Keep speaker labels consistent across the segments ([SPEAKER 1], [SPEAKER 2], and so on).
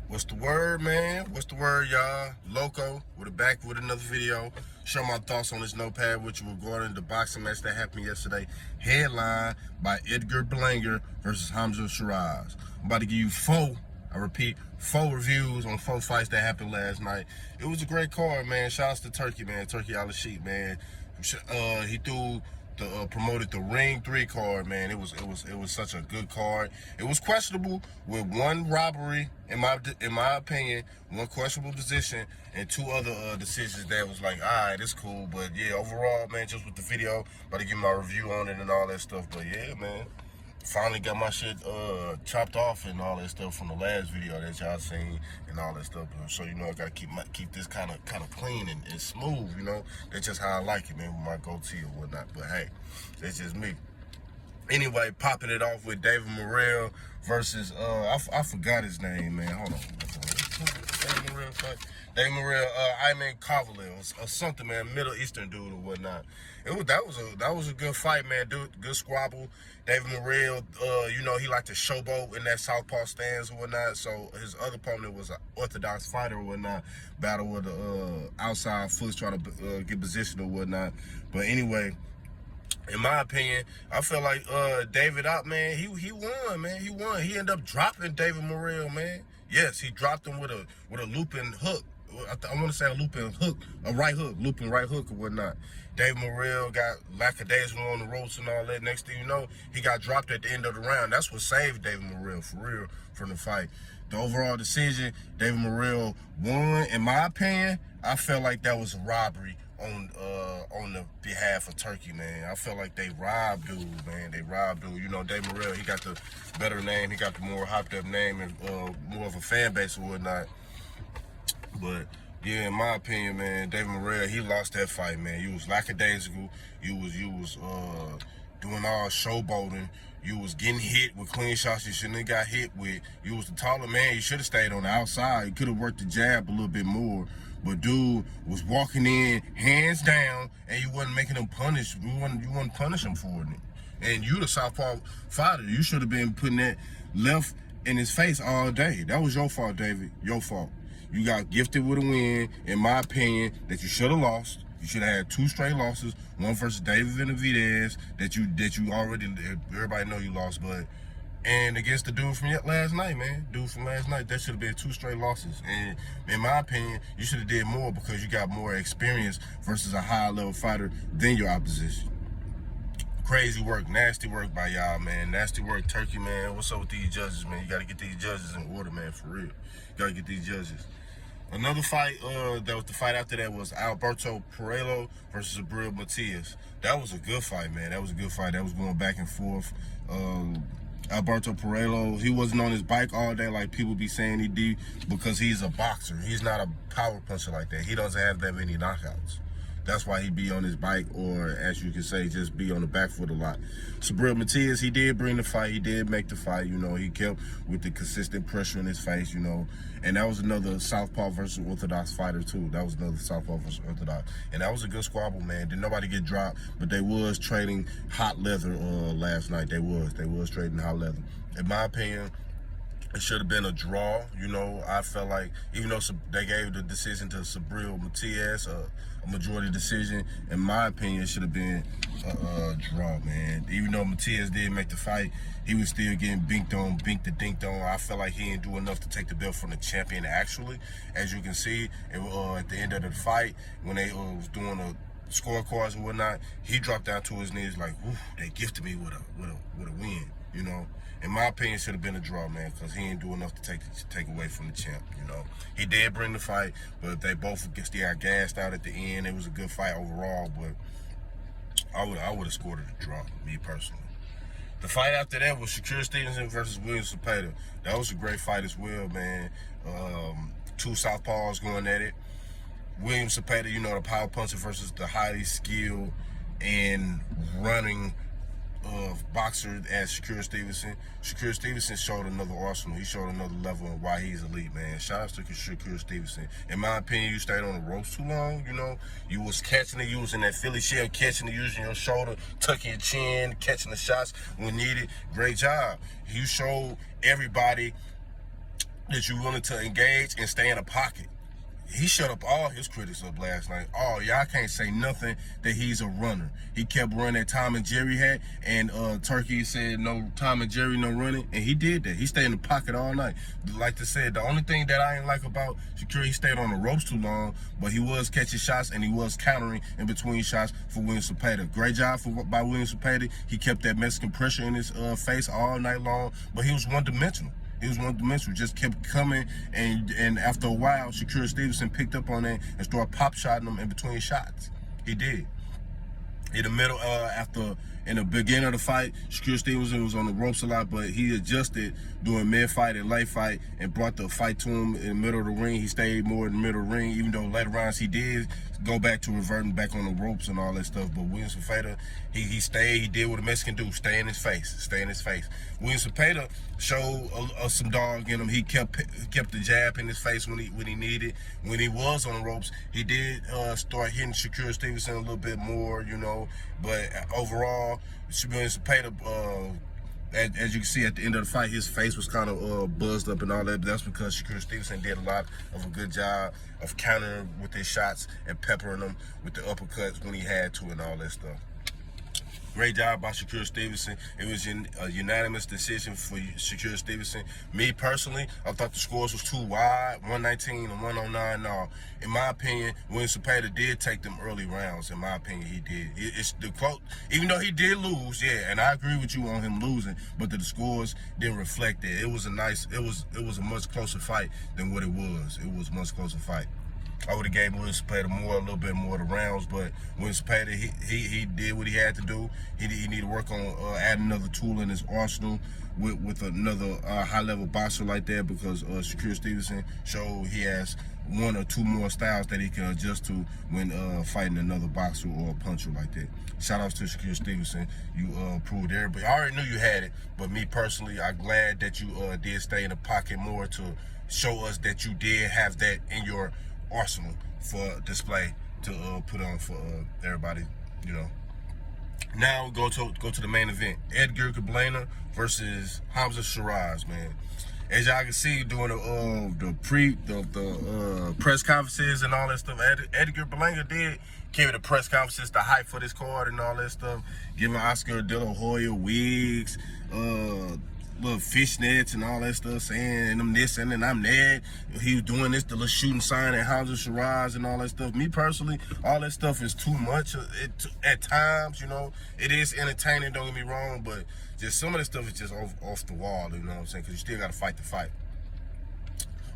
[SPEAKER 1] What's the word, man? What's the word, y'all? Loco, we're back with another video. Share my thoughts on this notepad with you regarding the boxing match that happened yesterday. Headline by Edgar Berlanga versus Hamzah Sheeraz. I'm about to give you four reviews on 4 fights that happened last night. It was a great card, man. Shouts to Turkey, man. Turkey out of sheet, man. He threw promoted the Ring 3 card, man. It was such a good card. It was questionable with one robbery, in my opinion, one questionable position, and 2 other decisions that was like, all right, it's cool. But yeah, overall, man, just with the video, about to give my review on it and all that stuff. But yeah, man, finally got my shit chopped off and all that stuff from the last video that y'all seen and all that stuff. So you know, I gotta keep this kind of clean and smooth. You know, that's just how I like it, man, with my goatee or whatnot. But hey, that's just me. Anyway, popping it off with David Morrell versus I forgot his name, man. Hold on. David Morrell fight. David Morrell, Ayman Kavalil or something, man. Middle Eastern dude or whatnot. That was a good fight, man. Dude, good squabble. David Morrell, you know, he liked to showboat in that southpaw stance or whatnot. So his other opponent was an orthodox fighter or whatnot. Battle with the outside foots trying to get position or whatnot. But anyway, in my opinion, I feel like David out, man. He won, man. He won. He ended up dropping David Morrell, man. Yes, he dropped him with a looping hook. I want to say a looping hook, looping right hook or whatnot. David Morrell got lackadaisical on the ropes and all that. Next thing you know, he got dropped at the end of the round. That's what saved David Morrell, for real, from the fight. The overall decision, David Morrell won. In my opinion, I felt like that was a robbery on the behalf of Turkey, man. I felt like they robbed dude, man. They robbed dude. You know, David Morrell, he got the better name. He got the more hopped up name and more of a fan base or whatnot. But yeah, in my opinion, man, David Morrell, he lost that fight, man. You was lackadaisical. You was doing all showboating. You was getting hit with clean shots you shouldn't have got hit with. You was the taller man. You should have stayed on the outside. You could have worked the jab a little bit more. But dude was walking in hands down, and you wasn't making him punish. You wasn't punish him for it. And you, the southpaw fighter, you should have been putting that left in his face all day. That was your fault, David. Your fault. You got gifted with a win, in my opinion, that you should have lost. You should have had 2 straight losses, one versus David Benavidez that you already, everybody know you lost, and against the dude from last night, man. Dude from last night, that should have been 2 straight losses. And in my opinion, you should have did more because you got more experience versus a high level fighter than your opposition. Crazy work, nasty work by y'all, man. Nasty work, Turkey, man. What's up with these judges, man? You got to get these judges in order, man, for real. You got to get these judges. Another fight, that was the fight after that, was Alberto Pereiro versus Abril Matias. That was a good fight, man. That was a good fight. That was going back and forth. Alberto Pereiro, he wasn't on his bike all day like people be saying he did because he's a boxer. He's not a power puncher like that. He doesn't have that many knockouts. That's why he be on his bike, or as you can say, just be on the back foot a lot. Abril Matias, he did bring the fight. He did make the fight. You know, he kept with the consistent pressure in his face, you know. And that was another southpaw versus orthodox fighter, too. That was another southpaw versus orthodox. And that was a good squabble, man. Didn't nobody get dropped, but they was trading hot leather last night. They was trading hot leather. In my opinion, it should have been a draw, you know. I felt like, even though they gave the decision to Abril Matias, a majority decision, in my opinion, it should have been a draw, man. Even though Matias did make the fight, he was still getting binked on. I felt like he didn't do enough to take the belt from the champion, actually. As you can see, at the end of the fight, when they was doing the scorecards and whatnot, he dropped down to his knees like, whew, they gifted me with a win, you know. In my opinion, it should have been a draw, man, because he didn't do enough to take away from the champ, you know. He did bring the fight, but they both got gassed out at the end. It was a good fight overall, but I would have scored it a draw, me personally. The fight after that was Sheeraz Stevenson versus William Zepeda. That was a great fight as well, man. 2 southpaws going at it. William Zepeda, you know, the power puncher versus the highly skilled and running boxer as Sheeraz Stevenson. Sheeraz Stevenson showed another arsenal. He showed another level of why he's elite, man. Shout out to Sheeraz Stevenson. In my opinion, you stayed on the ropes too long, you know. You was catching it, using that Philly shell, catching it, using your shoulder, tucking your chin, catching the shots when needed. Great job. You showed everybody that you're willing to engage and stay in a pocket. He shut up all his critics up last night. Oh, y'all can't say nothing that he's a runner. He kept running that Tom and Jerry hat, and Turkey said no Tom and Jerry, no running, and he did that. He stayed in the pocket all night. Like I said, the only thing that I ain't like about Shakur, he stayed on the ropes too long, but he was catching shots and he was countering in between shots for William Cepeda. Great job by William Cepeda. He kept that Mexican pressure in his face all night long, but he was one-dimensional. He was one-dimensional, just kept coming, and after a while, Shakur Stevenson picked up on that and started pop-shotting him in between shots. He did. In the middle, in the beginning of the fight, Shakur Stevenson was on the ropes a lot, but he adjusted during mid-fight and late fight and brought the fight to him in the middle of the ring. He stayed more in the middle of the ring, even though later rounds he did go back to reverting back on the ropes and all that stuff. But William Cepeda, he stayed. He did what a Mexican do: stay in his face, stay in his face. William Cepeda showed some dog in him. He kept the jab in his face when he needed. When he was on the ropes, he did start hitting Shakur Stevenson a little bit more, you know. But overall, William Cepeda, as you can see at the end of the fight, his face was kind of buzzed up and all that. But that's because Shakur Stevenson did a lot of a good job of countering with his shots and peppering them with the uppercuts when he had to and all that stuff. Great job by Shakur Stevenson. It was a unanimous decision for Shakur Stevenson. Me personally, I thought the scores was too wide, 119 and 109. No, in my opinion, William Cepeda did take them early rounds. In my opinion, he did. It's the quote, even though he did lose, yeah, and I agree with you on him losing, but the scores didn't reflect it. It was a much closer fight than what it was. It was a much closer fight. I would have gave William Cepeda a little bit more of the rounds, but William Cepeda, he did what he had to do. He need to work on adding another tool in his arsenal with another high-level boxer like that, because Shakur Stevenson showed he has one or two more styles that he can adjust to when fighting another boxer or a puncher like that. Shout outs to Shakur Stevenson. You proved everybody. I already knew you had it, but me personally, I'm glad that you did stay in the pocket more to show us that you did have that in your arsenal for display to put on for everybody, you know. Now we go to the main event: Edgar Berlanga versus Hamzah Sheeraz, man. As y'all can see, doing the press conferences and all that stuff, Edgar Berlanga did carry the press conferences, the hype for this card and all that stuff, giving Oscar De La Hoya wigs, little fishnets and all that stuff, saying I'm this and then I'm that. He was doing this, the little shooting sign at Hamzah Sheeraz and all that stuff. Me personally, all that stuff is too much at times, you know. It is entertaining, don't get me wrong, but just some of the stuff is just off the wall, you know what I'm saying? Because you still got to fight the fight.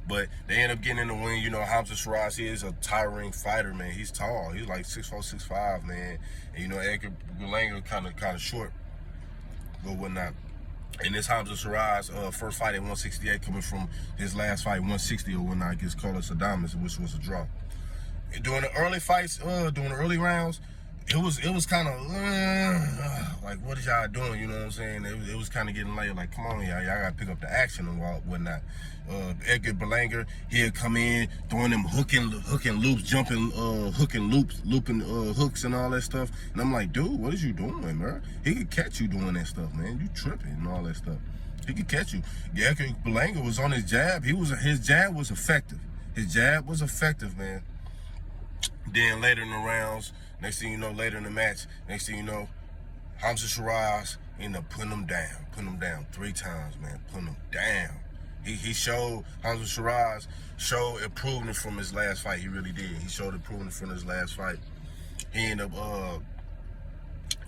[SPEAKER 1] But they end up getting in the win. You know, Hamzah Sheeraz, he is a towering fighter, man. He's tall. He's like 6'4", 6'5", man. And, you know, Edgar Berlanga kind of short, but whatnot. And this Hamzah Sheeraz first fight at 168, coming from his last fight 160 or whatnot against Carlos Adames, which was a draw. During the early fights, during the early rounds, it was kind of like, what is y'all doing? You know what I'm saying? It was kind of getting late. Like, come on, y'all got to pick up the action and whatnot. Edgar Berlanga, he'll come in throwing them hooking loops, jumping hooking loops, looping hooks and all that stuff. And I'm like, dude, what is you doing, bro? He could catch you doing that stuff, man. You tripping and all that stuff. He could catch you. Yeah, Edgar Berlanga was on his jab. His jab was effective. His jab was effective, man. Then later in the rounds, next thing you know, later in the match, next thing you know, Hamzah Sheeraz ended up putting him down 3 times, man, putting him down. He showed, Hamzah Sheeraz showed improvement from his last fight. He really did. He showed improvement from his last fight. He ended up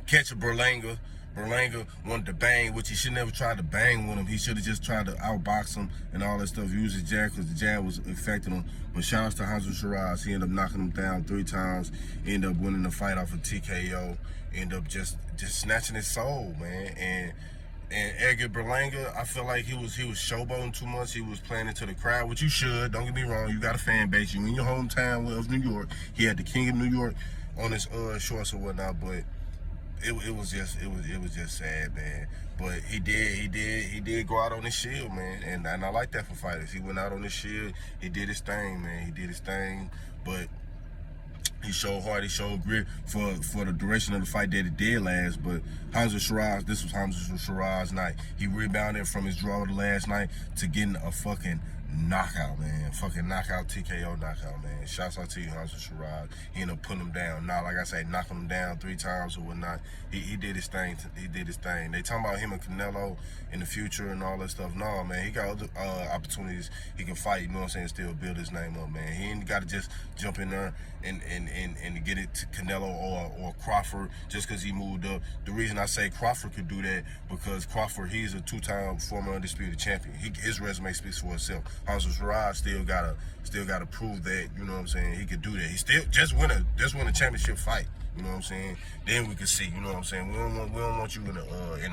[SPEAKER 1] catching Berlanga. Berlanga wanted to bang, which he should never try to bang with him. He should have just tried to outbox him and all that stuff. Use his jab because the jab was affecting him. But shout out to Hamzah Sheeraz. He ended up knocking him down 3 times. Ended up winning the fight off of TKO. Ended up just snatching his soul, man. And Edgar Berlanga, I feel like he was showboating too much. He was playing into the crowd, which you should. Don't get me wrong. You got a fan base. You in your hometown of New York. He had the King of New York on his shorts or whatnot, but it was just sad, man. But he did go out on his shield, man, and I like that for fighters. He went out on his shield. He did his thing, man. He did his thing, but he showed heart, he showed grit for the duration of the fight that it did last. But Hamzah Sheeraz, this was Hamzah Sheeraz night. He rebounded from his draw the last night to getting a fucking knockout, man. Fucking knockout, TKO knockout, man. Shouts out to you, Hamzah Sheeraz. He ended up putting him down. Nah, like I say, knocking him down 3 times or whatnot. He did his thing. He did his thing. They talking about him and Canelo in the future and all that stuff. No, man, he got other opportunities he can fight, you know what I'm saying, still build his name up, man. He ain't got to just jump in there and get it to Canelo or Crawford just because he moved up. The reason I say Crawford could do that, because Crawford, he's a 2-time former undisputed champion. His resume speaks for itself. Hamzah Sheeraz still gotta prove that, you know what I'm saying, he could do that. He still just win a championship fight. You know what I'm saying? Then we can see, you know what I'm saying? We don't want you in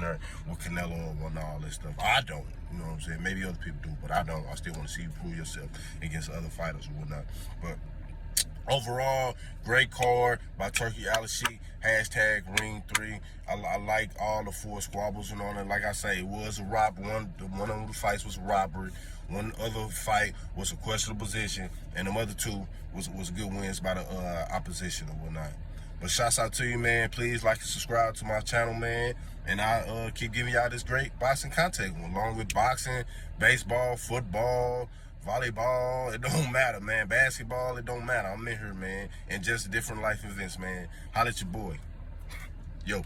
[SPEAKER 1] there with Canelo and all this stuff. I don't, you know what I'm saying? Maybe other people do, but I don't. I still want to see you prove yourself against other fighters or whatnot. But overall, great card by Turkey Alashi, #Ring3. I like all the 4 squabbles and all that. Like I say, it was a rob. One of the fights was a robbery. One other fight was a questionable position, and the other 2 was good wins by the opposition or whatnot. But shouts out to you, man. Please like and subscribe to my channel, man. And I keep giving y'all this great boxing content, along with boxing, baseball, football, volleyball. It don't matter, man. Basketball, it don't matter. I'm in here, man. And just different life events, man. Holla at your boy. Yo.